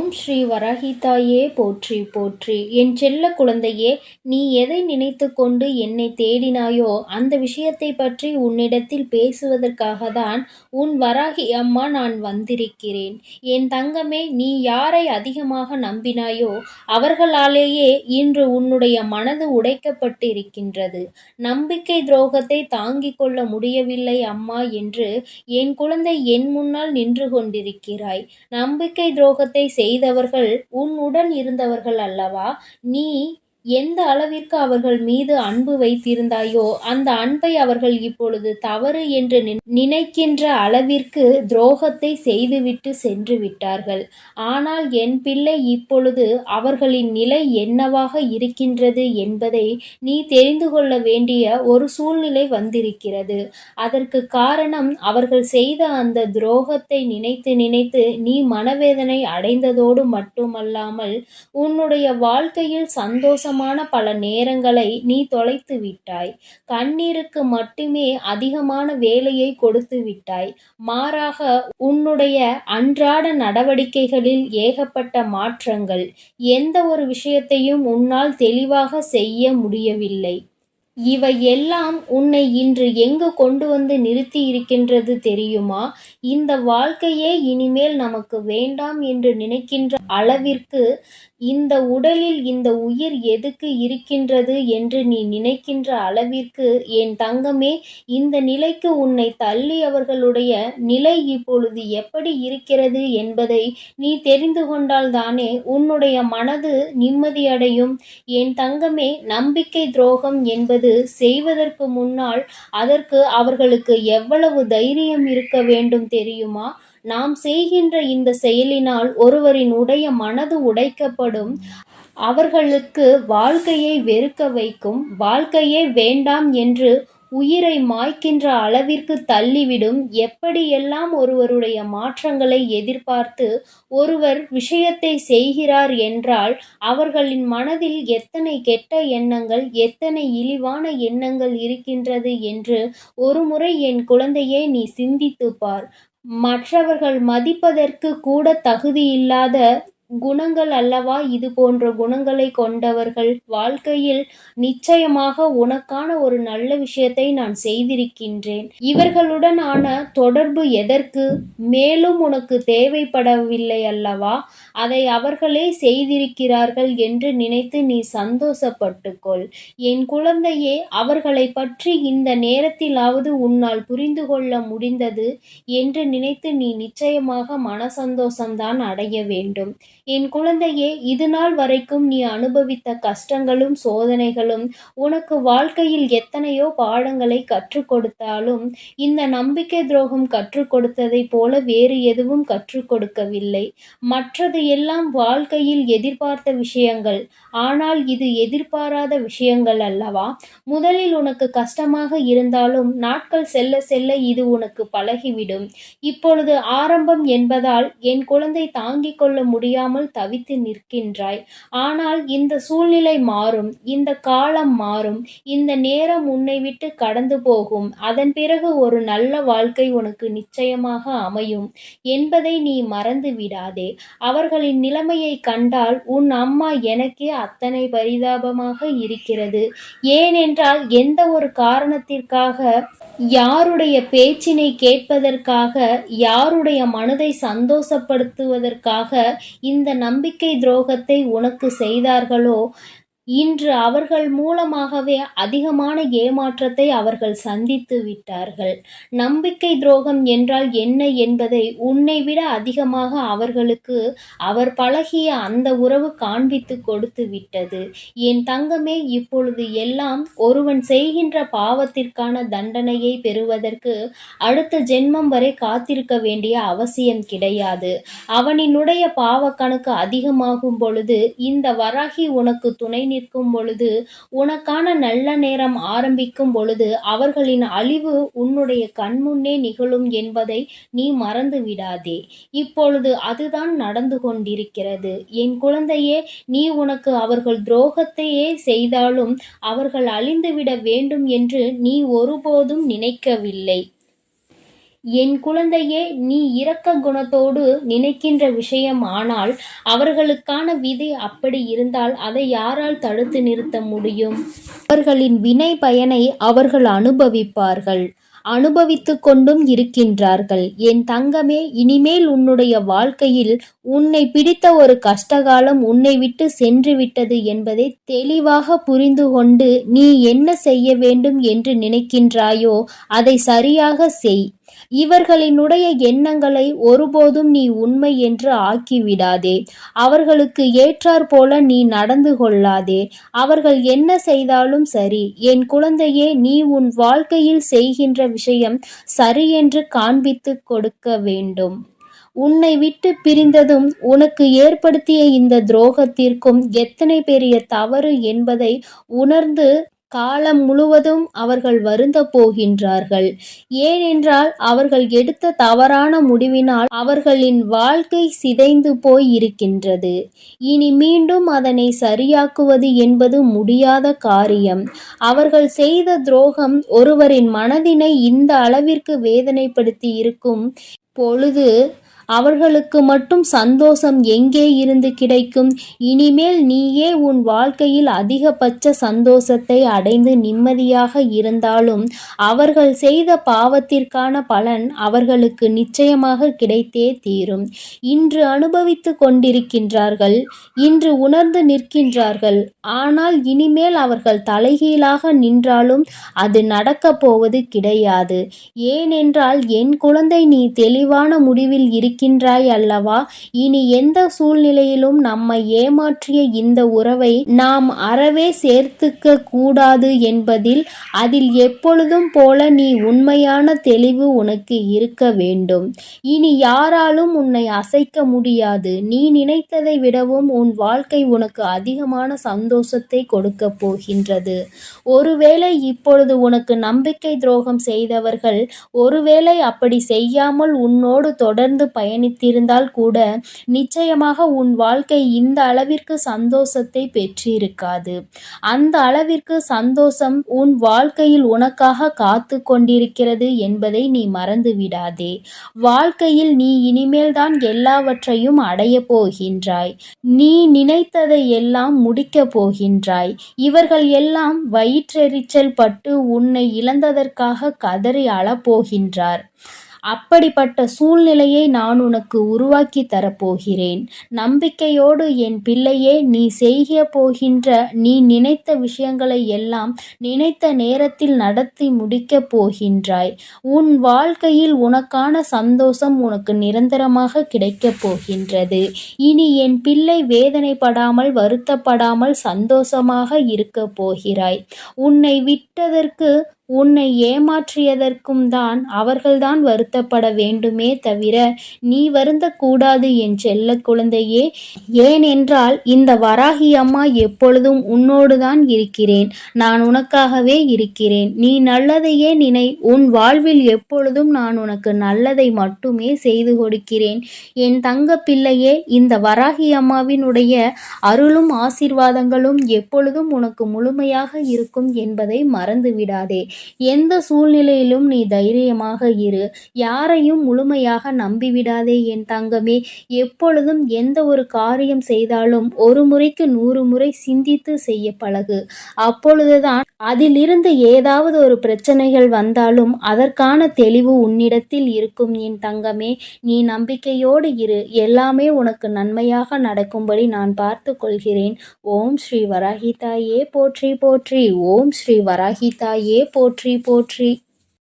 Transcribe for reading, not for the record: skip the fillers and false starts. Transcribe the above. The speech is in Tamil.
ஓம் ஸ்ரீ வராகிதாயே போற்றி போற்றி. என் செல்ல குழந்தையே, நீ எதை நினைத்து கொண்டு என்னை தேடினாயோ அந்த விஷயத்தை பற்றி உன்னிடத்தில் பேசுவதற்காகத்தான் உன் வராகி அம்மா நான் வந்திருக்கிறேன். என் தங்கமே, நீ யாரை அதிகமாக நம்பினாயோ அவர்களாலேயே இன்று உன்னுடைய மனது உடைக்கப்பட்டிருக்கின்றது. நம்பிக்கை துரோகத்தை தாங்கிக் கொள்ள முடியவில்லை அம்மா என்று என் குழந்தை என் முன்னால் நின்று கொண்டிருக்கிறாய். நம்பிக்கை துரோகத்தை செய்தவர்கள் உன்னுடன் இருந்தவர்கள் அல்லவா? நீ எந்த அளவிற்கு அவர்கள் மீது அன்பு வைத்திருந்தாயோ அந்த அன்பை அவர்கள் இப்பொழுது தவறு என்று நினைக்கின்ற அளவிற்கு துரோகத்தை செய்துவிட்டு சென்று விட்டார்கள். ஆனால் என் பிள்ளை, இப்பொழுது அவர்களின் நிலை என்னவாக இருக்கின்றது என்பதை நீ தெரிந்து கொள்ள வேண்டிய ஒரு சூழ்நிலை வந்திருக்கிறது. அதற்கு காரணம், அவர்கள் செய்த அந்த துரோகத்தை நினைத்து நினைத்து நீ மனவேதனை அடைந்ததோடு மட்டுமல்லாமல் உன்னுடைய வாழ்க்கையில் சந்தோஷமான பல நேரங்களை நீ தொலைத்து விட்டாய். கண்ணீருக்கு மட்டுமே அதிகமான வேலையை கொடுத்து விட்டாய். மாறாக உன்னுடைய அன்றாட நடவடிக்கைகளில் ஏகப்பட்ட மாற்றங்கள். எந்த ஒரு விஷயத்தையும் உன்னால் தெளிவாக செய்ய முடியவில்லை. இவை எல்லாம் உன்னை இன்று எங்கு கொண்டு வந்து நிறுத்தி இருக்கின்றது தெரியுமா? இந்த வாழ்க்கையே இனிமேல் நமக்கு வேண்டாம் என்று நினைக்கின்ற அளவிற்கு, இந்த உடலில் இந்த உயிர் எதுக்கு இருக்கின்றது என்று நீ நினைக்கின்ற அளவிற்கு என் தங்கமே, இந்த நிலைக்கு உன்னை தள்ளியவர்களுடைய நிலை இப்பொழுது எப்படி இருக்கிறது என்பதை நீ தெரிந்து கொண்டால்தானே உன்னுடைய மனது நிம்மதியடையும். என் தங்கமே, நம்பிக்கை துரோகம் என்பது செய்வதற்கு முன்னால் அதற்கு அவர்களுக்கு எவ்வளவு தைரியம் இருக்க வேண்டும் தெரியுமா? நாம் செய்கின்ற இந்த செயலினால் ஒருவரின் மனது உடைக்கப்படும். அவர்களுக்கு வாழ்க்கையை வெறுக்க வைக்கும். வாழ்க்கையே வேண்டாம் என்று உயிரை மாய்க்கின்ற அளவிற்கு தள்ளிவிடும். எப்படியெல்லாம் ஒருவருடைய மாற்றங்களை எதிர்பார்த்து ஒருவர் விஷயத்தை செய்கிறார் என்றால் அவர்களின் மனதில் எத்தனை கெட்ட எண்ணங்கள், எத்தனை இழிவான எண்ணங்கள் இருக்கின்றது என்று ஒருமுறை என் குழந்தையே நீ சிந்தித்து பார். மற்றவர்கள் மதிப்பதற்கு கூட தகுதியில்லாத குணங்கள் அல்லவா இது போன்ற குணங்களை கொண்டவர்கள். வாழ்க்கையில் நிச்சயமாக உனக்கான ஒரு நல்ல விஷயத்தை நான் செய்திருக்கின்றேன். இவர்களுடனான தொடர்பு எதற்கு? மேலும் உனக்கு தேவைப்படவில்லை அல்லவா? அதை அவர்களே செய்திருக்கிறார்கள் என்று நினைத்து நீ சந்தோஷப்பட்டுக்கொள். என் குழந்தையே, அவர்களை பற்றி இந்த நேரத்திலாவது உன்னால் புரிந்து கொள்ள முடிந்தது என்று நினைத்து நீ நிச்சயமாக மனசந்தோஷம்தான் அடைய வேண்டும். என் குழந்தையே, இதுநாள் வரைக்கும் நீ அனுபவித்த கஷ்டங்களும் சோதனைகளும் உனக்கு வாழ்க்கையில் எத்தனையோ பாடங்களை கற்றுக் கொடுத்தாலும் இந்த நம்பிக்கை துரோகம் கற்றுக் கொடுத்ததை போல வேறு எதுவும் கற்றுக் கொடுக்கவில்லை. மற்றது எல்லாம் வாழ்க்கையில் எதிர்பார்த்த விஷயங்கள். ஆனால் இது எதிர்பாராத விஷயங்கள் அல்லவா? முதலில் உனக்கு கஷ்டமாக இருந்தாலும் நாட்கள் செல்ல செல்ல இது உனக்கு பழகிவிடும். இப்பொழுது ஆரம்பம் என்பதால் என் குழந்தை தாங்கிக் கொள்ள முடியாமல் தவித்து நிற்கின்றாய். ஆனால் இந்த சூழ்நிலை மாறும். இந்த காலம் மாறும். இந்த நேரம் உன்னை விட்டு கடந்து போகும். அதன் பிறகு ஒரு நல்ல வாழ்க்கை உனக்கு நிச்சயமாக அமையும் என்பதை நீ மறந்து விடாதே. அவர்களின் நிலைமையை கண்டால் உன் அம்மா எனக்கே அத்தனை பரிதாபமாக இருக்கிறது. ஏனென்றால் எந்த ஒரு காரணத்திற்காக, யாருடைய பேச்சினை கேட்பதற்காக, யாருடைய மனதை சந்தோஷப்படுத்துவதற்காக இந்த நம்பிக்கை துரோகத்தை உனக்கு செய்தார்களோ, இன்று அவர்கள் மூலமாகவே அதிகமான ஏமாற்றத்தை அவர்கள் சந்தித்து விட்டார்கள். நம்பிக்கை துரோகம் என்றால் என்ன என்பதை உன்னை விட அதிகமாக அவர்களுக்கு அவர் பழகிய அந்த உறவு காண்பித்து கொடுத்து விட்டது. என் தங்கமே, இப்பொழுது எல்லாம் ஒருவன் செய்கின்ற பாவத்திற்கான தண்டனையை பெறுவதற்கு அடுத்த ஜென்மம் வரை காத்திருக்க வேண்டிய அவசியம் கிடையாது. அவனினுடைய பாவ கணக்கு அதிகமாகும் பொழுது இந்த வராகி உனக்கு துணை நிற்கும் பொழுது, உனக்கான நல்ல நேரம் ஆரம்பிக்கும் பொழுது அவர்களின் அழிவு உன்னுடைய கண்முன்னே நிகழும் என்பதை நீ மறந்து விடாதே. இப்பொழுது அதுதான் நடந்து கொண்டிருக்கிறது. என் குழந்தையே, நீ உனக்கு அவர்கள் துரோகத்தையே செய்தாலும் அவர்கள் அழிந்துவிட வேண்டும் என்று நீ ஒருபோதும் நினைக்கவில்லை. என் குழந்தையே, நீ இரக்க குணத்தோடு நினைக்கின்ற விஷயம். ஆனால் அவர்களுக்கான விதி அப்படி இருந்தால் அதை யாரால் தடுத்து நிறுத்த முடியும்? அவர்களின் வினை பயனை அவர்கள் அனுபவிப்பார்கள், அனுபவித்துக் கொண்டும் இருக்கின்றார்கள். என் தங்கமே, இனிமேல் உன்னுடைய வாழ்க்கையில் உன்னை பிடித்த ஒரு கஷ்டகாலம் உன்னை விட்டு சென்று விட்டது என்பதை தெளிவாக புரிந்து கொண்டு நீ என்ன செய்ய வேண்டும் என்று நினைக்கின்றாயோ அதை சரியாக செய். இவர்களினுடைய எண்ணங்களை ஒருபோதும் நீ உண்மை என்று ஆக்கிவிடாதே. அவர்களுக்கு ஏற்றாற் போல நீ நடந்து கொள்ளாதே. அவர்கள் என்ன செய்தாலும் சரி, என் குழந்தையே, நீ உன் வாழ்க்கையில் செய்கின்ற விஷயம் சரியென்று காண்பித்து கொடுக்க வேண்டும். உன்னை விட்டு பிரிந்ததும் உனக்கு ஏற்படுத்திய இந்த துரோகத்திற்கும் எத்தனை பெரிய தவறு என்பதை உணர்ந்து காலம் முழுவதும் அவர்கள் வருந்தப் போகின்றார்கள். ஏனென்றால் அவர்கள் எடுத்த தவறான முடிவினால் அவர்களின் வாழ்க்கை சிதைந்து போய் இருக்கின்றது. இனி மீண்டும் அதனை சரியாக்குவது என்பது முடியாத காரியம். அவர்கள் செய்த துரோகம் ஒருவரின் மனதினை இந்த அளவிற்கு வேதனைப்படுத்தி இருக்கும் பொழுது அவர்களுக்கு மட்டும் சந்தோஷம் எங்கே இருந்து கிடைக்கும்? இனிமேல் நீயே உன் வாழ்க்கையில் அதிகபட்ச சந்தோஷத்தை அடைந்து நிம்மதியாக இருந்தாலும் அவர்கள் செய்த பாவத்திற்கான பலன் அவர்களுக்கு நிச்சயமாக கிடைத்தே தீரும். இன்று அனுபவித்து கொண்டிருக்கின்றார்கள், இன்று உணர்ந்து நிற்கின்றார்கள். ஆனால் இனிமேல் அவர்கள் தலைகீழாக நின்றாலும் அது நடக்கப் போவது கிடையாது. ஏனென்றால் என் குழந்தை, நீ தெளிவான முடிவில் இருக்கின்றாய் அல்லவா? இனி எந்த சூழ்நிலையிலும் நம்மை ஏமாற்றிய இந்த உறவை நாம் அறவே சேர்த்துக்க கூடாது என்பதில் அதில் எப்பொழுதும் போல நீ உண்மையான தெளிவு உனக்கு இருக்க வேண்டும். இனி யாராலும் உன்னை அசைக்க முடியாது. நீ நினைத்ததை விடவும் உன் வாழ்க்கை உனக்கு அதிகமான சந்தோஷத்தை கொடுக்க போகின்றது. ஒருவேளை இப்பொழுது உனக்கு நம்பிக்கை துரோகம் செய்தவர்கள் ஒருவேளை அப்படி செய்யாமல் உன்னோடு தொடர்ந்து பயணித்திருந்தால் கூட நிச்சயமாக உன் வாழ்க்கை இந்த அளவிற்கு சந்தோஷத்தை பெற்றிருக்காது. அந்த அளவிற்கு சந்தோஷம் உன் வாழ்க்கையில் உனக்காக காத்து கொண்டிருக்கிறது என்பதை நீ மறந்து விடாதே. வாழ்க்கையில் நீ இனிமேல் தான் எல்லாவற்றையும் அடைய போகின்றாய். நீ நினைத்ததை எல்லாம் முடிக்கப் போகின்றாய். இவர்கள் எல்லாம் வயிற்றெரிச்சல் பட்டு உன்னை இழந்ததற்காக கதறி அழப்போகின்றார். அப்படிப்பட்ட சூழ்நிலையை நான் உனக்கு உருவாக்கி தரப்போகிறேன். நம்பிக்கையோடு என் பிள்ளையே, நீ செய்ய போகின்ற நீ நினைத்த விஷயங்களை எல்லாம் நினைத்த நேரத்தில் நடத்தி முடிக்கப் போகின்றாய். உன் வாழ்க்கையில் உனக்கான சந்தோஷம் உனக்கு நிரந்தரமாக கிடைக்கப் போகின்றது. இனி என் பிள்ளை வேதனைப்படாமல் வருத்தப்படாமல் சந்தோஷமாக இருக்கப் போகிறாய். உன்னை விட்டதற்கு உன்னை ஏமாற்றியதற்கும் தான் அவர்கள்தான் வருத்தப்பட வேண்டுமே தவிர நீ வருந்தக்கூடாது என் செல்ல குழந்தையே. ஏனென்றால் இந்த வராகி அம்மா எப்பொழுதும் உன்னோடுதான் இருக்கிறேன். நான் உனக்காகவே இருக்கிறேன். நீ நல்லதையே நினை. உன் வாழ்வில் எப்பொழுதும் நான் உனக்கு நல்லதை மட்டுமே செய்து கொடுக்கிறேன். என் தங்க பிள்ளையே, இந்த வராகி அம்மாவினுடைய அருளும் ஆசீர்வாதங்களும் எப்பொழுதும் உனக்கு முழுமையாக இருக்கும் என்பதை மறந்து விடாதே. எந்த சூழ்நிலையிலும் நீ தைரியமாக இரு. யாரையும் முழுமையாக நம்பிவிடாதே என் தங்கமே. எப்பொழுதும் எந்த ஒரு காரியம் செய்தாலும் ஒரு முறைக்கு 100 முறை சிந்தித்து செய்ய பழகு. அப்பொழுதுதான் அதிலிருந்து ஏதாவது ஒரு பிரச்சனைகள் வந்தாலும் அதற்கான தெளிவு உன்னிடத்தில் இருக்கும் என் தங்கமே. நீ நம்பிக்கையோடு இரு. எல்லாமே உனக்கு நன்மையாக நடக்கும்படி நான் பார்த்து கொள்கிறேன். ஓம் ஸ்ரீ வராகி தாயே போற்றி போற்றி. ஓம் ஸ்ரீ வராகி தாயே போற்றி போற்றி.